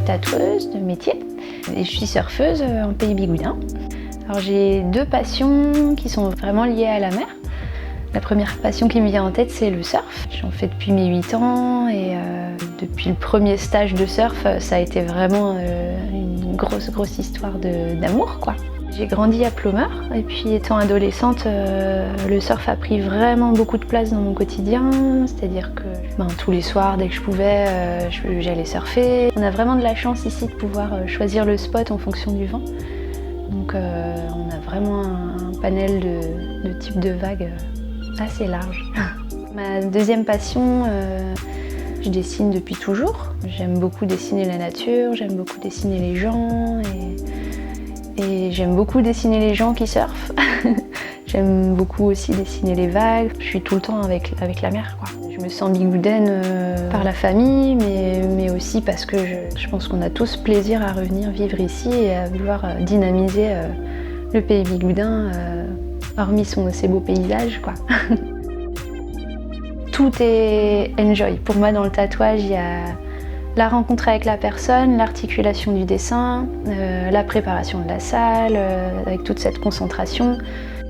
tatoueuse de métier et je suis surfeuse en pays bigoudin. Alors j'ai deux passions qui sont vraiment liées à la mer. La première passion qui me vient en tête, c'est le surf. J'en fais depuis mes 8 ans et depuis le premier stage de surf, ça a été vraiment une grosse histoire d'amour, quoi. J'ai grandi à Ploemeur et puis étant adolescente, le surf a pris vraiment beaucoup de place dans mon quotidien. C'est-à-dire que tous les soirs, dès que je pouvais, j'allais surfer. On a vraiment de la chance ici de pouvoir choisir le spot en fonction du vent. Donc on a vraiment un panel de types de vagues assez large. Ma deuxième passion, je dessine depuis toujours. J'aime beaucoup dessiner la nature, j'aime beaucoup dessiner les gens et j'aime beaucoup dessiner les gens qui surfent. J'aime beaucoup aussi dessiner les vagues. Je suis tout le temps avec la mer, quoi. Je me sens bigoudaine par la famille, mais aussi parce que je pense qu'on a tous plaisir à revenir vivre ici et à vouloir dynamiser le pays bigoudin. Hormis ses beaux paysages, quoi. Tout est enjoy. Pour moi, dans le tatouage, il y a la rencontre avec la personne, l'articulation du dessin, la préparation de la salle, avec toute cette concentration.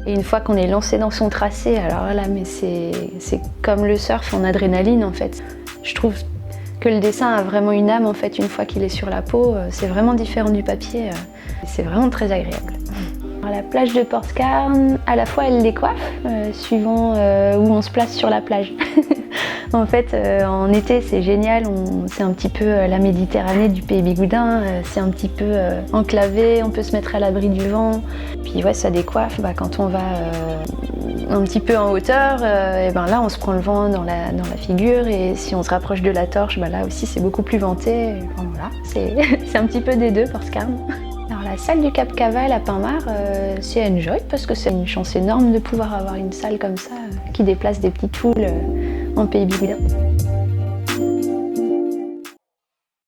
Et une fois qu'on est lancé dans son tracé, alors là, mais c'est comme le surf en adrénaline, en fait. Je trouve que le dessin a vraiment une âme, en fait, une fois qu'il est sur la peau. C'est vraiment différent du papier. C'est vraiment très agréable. La plage de Portcarn, à la fois elle décoiffe, suivant où on se place sur la plage. En fait, en été c'est génial, c'est un petit peu la Méditerranée du pays bigoudin, c'est un petit peu enclavé, on peut se mettre à l'abri du vent. Puis ouais, ça décoiffe quand on va un petit peu en hauteur, et là on se prend le vent dans la figure et si on se rapproche de la torche, là aussi c'est beaucoup plus venté. Voilà, c'est un petit peu des deux Portcarn. Alors la salle du Cap Caval à Pinmar, c'est enjoy parce que c'est une chance énorme de pouvoir avoir une salle comme ça qui déplace des petites foules en pays bigoudin.